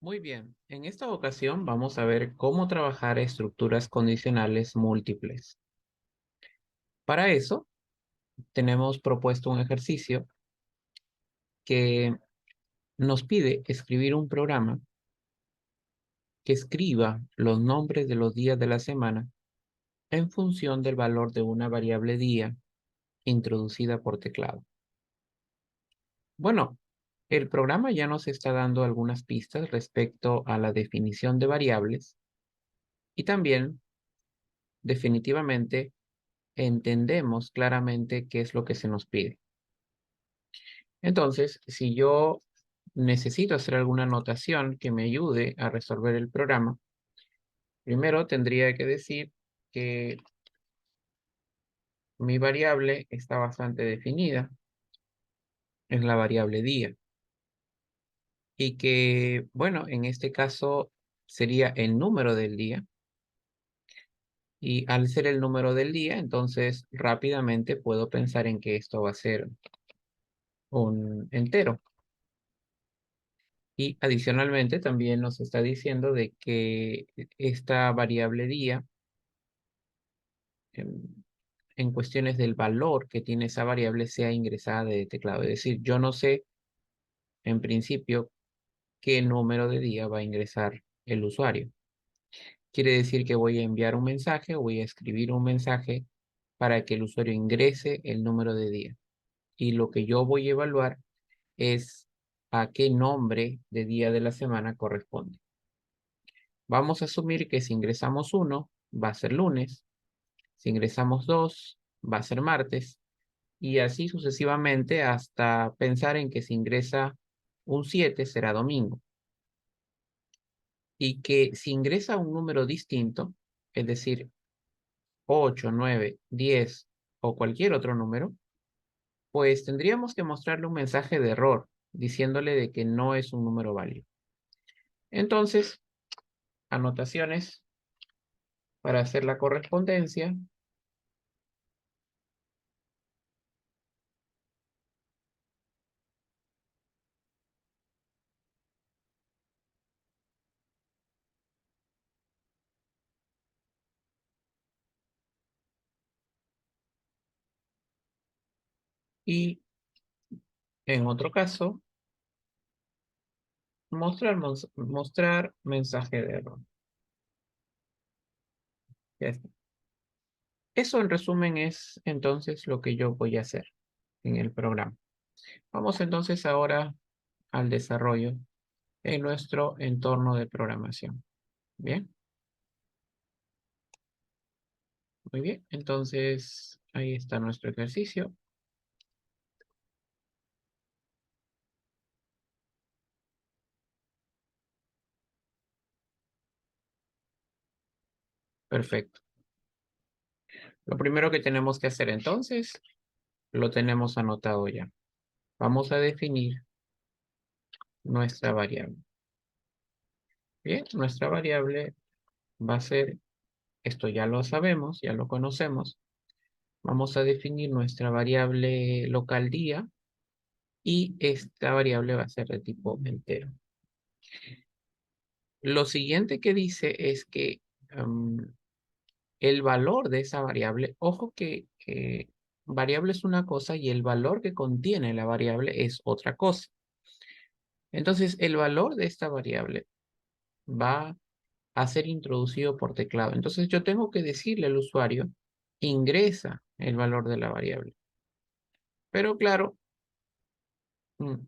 Muy bien, en esta ocasión vamos a ver cómo trabajar estructuras condicionales múltiples. Para eso, tenemos propuesto un ejercicio que nos pide escribir un programa que escriba los nombres de los días de la semana en función del valor de una variable día introducida por teclado. Bueno, el programa ya nos está dando algunas pistas respecto a la definición de variables y también definitivamente entendemos claramente qué es lo que se nos pide. Entonces, si yo necesito hacer alguna anotación que me ayude a resolver el programa, primero tendría que decir que mi variable está bastante definida, es la variable día, y que, bueno, en este caso sería el número del día, y al ser el número del día, entonces rápidamente puedo pensar en que esto va a ser un entero. Y adicionalmente también nos está diciendo de que esta variable día, en, en cuestiones del valor que tiene esa variable, sea ingresada de teclado. Es decir, yo no sé en principio qué número de día va a ingresar el usuario. Quiere decir que voy a enviar un mensaje, voy a escribir un mensaje para que el usuario ingrese el número de día. Y lo que yo voy a evaluar es a qué nombre de día de la semana corresponde. Vamos a asumir que si ingresamos 1, va a ser lunes. Si ingresamos 2, va a ser martes. Y así sucesivamente hasta pensar en que si ingresa un 7 será domingo. Y que si ingresa un número distinto, es decir, 8, 9, 10 o cualquier otro número, pues tendríamos que mostrarle un mensaje de error diciéndole de que no es un número válido. Entonces, anotaciones para hacer la correspondencia. Y en otro caso, mostrar mensaje de error. Ya está. Eso en resumen es entonces lo que yo voy a hacer en el programa. Vamos entonces ahora al desarrollo en nuestro entorno de programación. Bien, muy bien. Entonces ahí está nuestro ejercicio. Perfecto. Lo primero que tenemos que hacer entonces, lo tenemos anotado ya. Vamos a definir nuestra variable. Bien, nuestra variable va a ser, esto ya lo sabemos, ya lo conocemos. Vamos a definir nuestra variable local día y esta variable va a ser de tipo entero. Lo siguiente que dice es que el valor de esa variable, ojo que variable es una cosa y el valor que contiene la variable es otra cosa. Entonces, el valor de esta variable va a ser introducido por teclado. Entonces, yo tengo que decirle al usuario, ingresa el valor de la variable. Pero claro,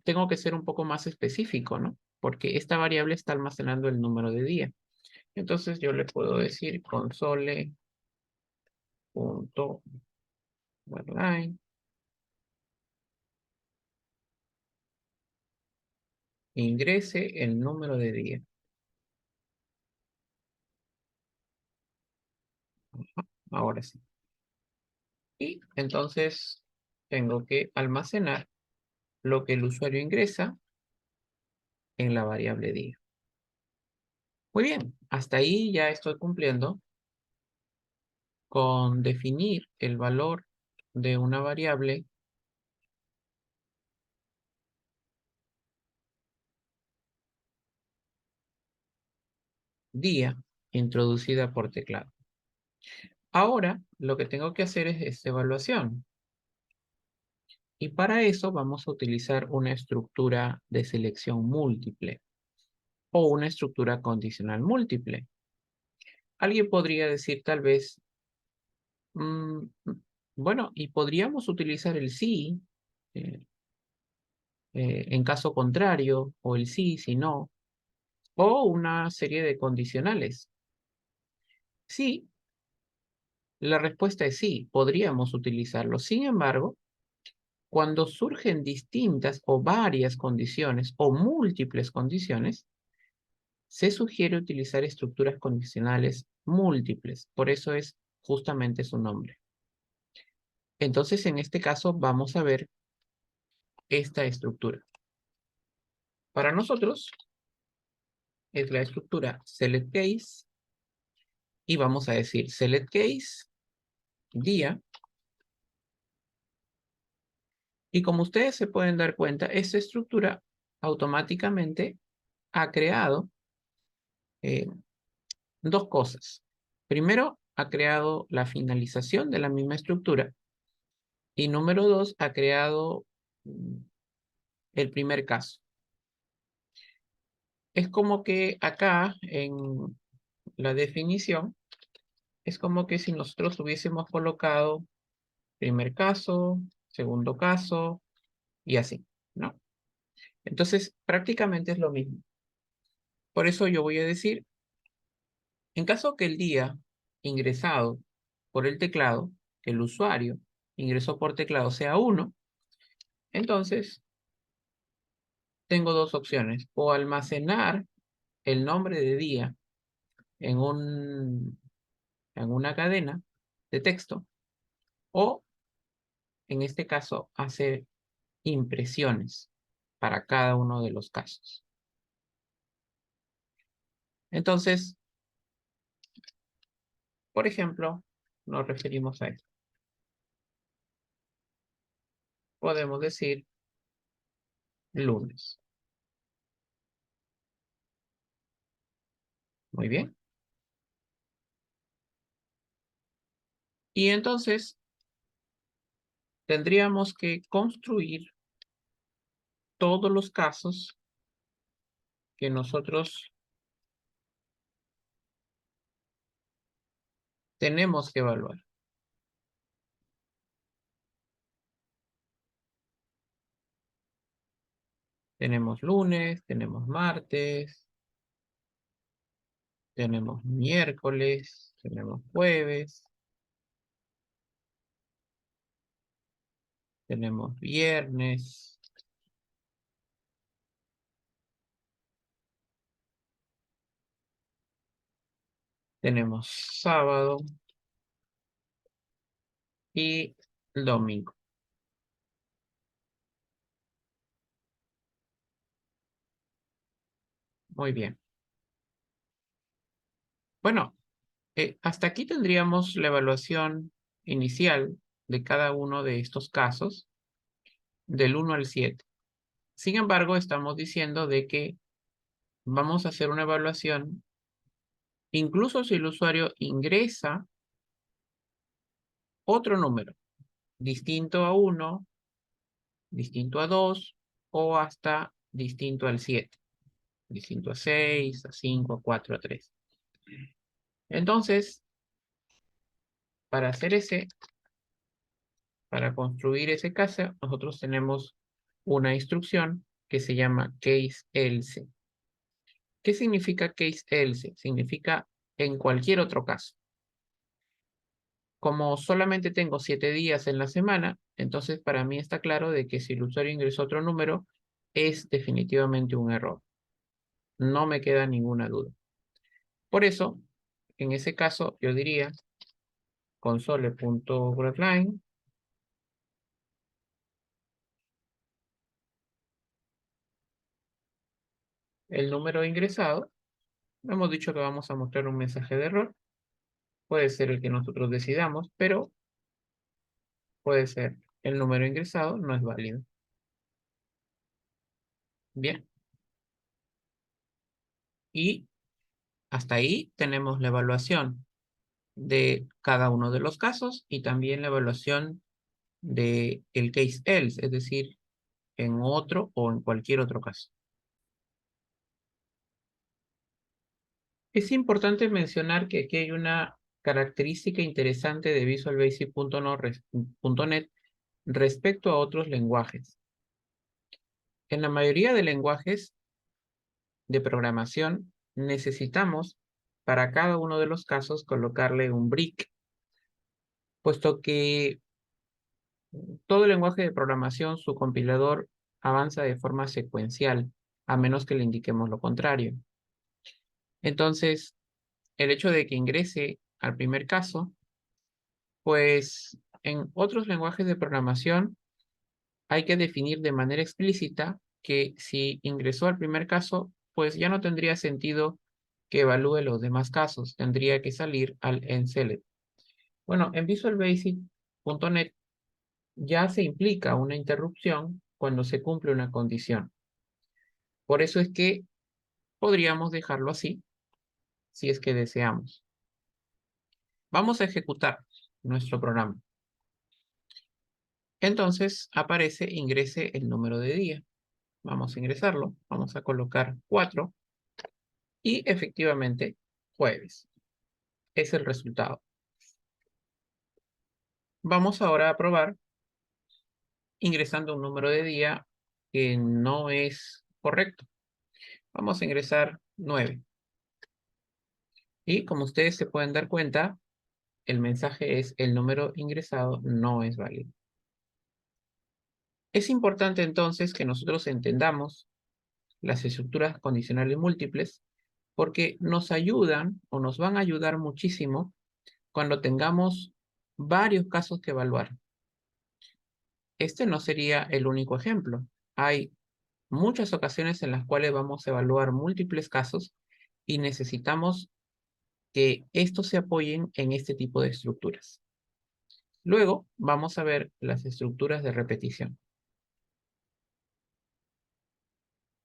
tengo que ser un poco más específico, ¿no? Porque esta variable está almacenando el número de día. Entonces yo le puedo decir console.line ingrese el número de día. Ahora sí. Y entonces tengo que almacenar lo que el usuario ingresa en la variable día. Muy bien, hasta ahí ya estoy cumpliendo con definir el valor de una variable día introducida por teclado. Ahora lo que tengo que hacer es esta evaluación. Y para eso vamos a utilizar una estructura de selección múltiple o una estructura condicional múltiple. Alguien podría decir tal vez, mm, bueno, y podríamos utilizar el sí eh, en caso contrario, o el sí si no, o una serie de condicionales. Sí, la respuesta es sí, podríamos utilizarlo. Sin embargo, cuando surgen distintas o varias condiciones o múltiples condiciones, se sugiere utilizar estructuras condicionales múltiples. Por eso es justamente su nombre. Entonces, en este caso, vamos a ver esta estructura. Para nosotros, es la estructura select case y vamos a decir select case, día. Y como ustedes se pueden dar cuenta, esta estructura automáticamente ha creado eh, dos cosas. Primero, ha creado la finalización de la misma estructura. Y número dos, ha creado el primer caso. Es como que acá en la definición, es como que si nosotros hubiésemos colocado primer caso, segundo caso y así, ¿no? Entonces, prácticamente es lo mismo. Por eso yo voy a decir, en caso que el día ingresado por el teclado, que el usuario ingresó por teclado sea 1, entonces tengo dos opciones. O almacenar el nombre de día en en una cadena de texto, o en este caso hacer impresiones para cada uno de los casos. Entonces, por ejemplo, nos referimos a esto. Podemos decir lunes. Muy bien. Y entonces tendríamos que construir todos los casos que nosotros tenemos que evaluar. Tenemos lunes, tenemos martes, tenemos miércoles, tenemos jueves, tenemos viernes, tenemos sábado y domingo. Muy bien. Bueno, hasta aquí tendríamos la evaluación inicial de cada uno de estos casos, del 1 al 7. Sin embargo, estamos diciendo de que vamos a hacer una evaluación incluso si el usuario ingresa otro número, distinto a 1, distinto a 2 o hasta distinto al 7, distinto a 6, a 5, a 4, a 3. Entonces, para hacer para construir ese caso, nosotros tenemos una instrucción que se llama case else. ¿Qué significa case else? Significa en cualquier otro caso. Como solamente tengo 7 días en la semana, entonces para mí está claro de que si el usuario ingresó otro número, es definitivamente un error. No me queda ninguna duda. Por eso, en ese caso, yo diría console.getLine, el número ingresado. Hemos dicho que vamos a mostrar un mensaje de error. Puede ser el que nosotros decidamos, pero puede ser el número ingresado, no es válido. Bien. Y Hasta ahí tenemos la evaluación de cada uno de los casos y también la evaluación de el case else, es decir, en otro o en cualquier otro caso. Es importante mencionar que aquí hay una característica interesante de Visual Basic.net respecto a otros lenguajes. En la mayoría de lenguajes de programación necesitamos para cada uno de los casos colocarle un break, puesto que todo lenguaje de programación, su compilador avanza de forma secuencial, a menos que le indiquemos lo contrario. Entonces, el hecho de que ingrese al primer caso, pues en otros lenguajes de programación hay que definir de manera explícita que si ingresó al primer caso, pues ya no tendría sentido que evalúe los demás casos, tendría que salir al endSelect. Bueno, en Visual Basic.net ya se implica una interrupción cuando se cumple una condición. Por eso es que podríamos dejarlo así, si es que deseamos. Vamos a ejecutar nuestro programa. Entonces aparece ingrese el número de día. Vamos a ingresarlo. Vamos a colocar 4 y efectivamente jueves. Es el resultado. Vamos ahora a probar ingresando un número de día que no es correcto. Vamos a ingresar 9. Y como ustedes se pueden dar cuenta, el mensaje es el número ingresado no es válido. Es importante entonces que nosotros entendamos las estructuras condicionales múltiples porque nos ayudan o nos van a ayudar muchísimo cuando tengamos varios casos que evaluar. Este no sería el único ejemplo. Hay muchas ocasiones en las cuales vamos a evaluar múltiples casos y necesitamos que estos se apoyen en este tipo de estructuras. Luego vamos a ver las estructuras de repetición.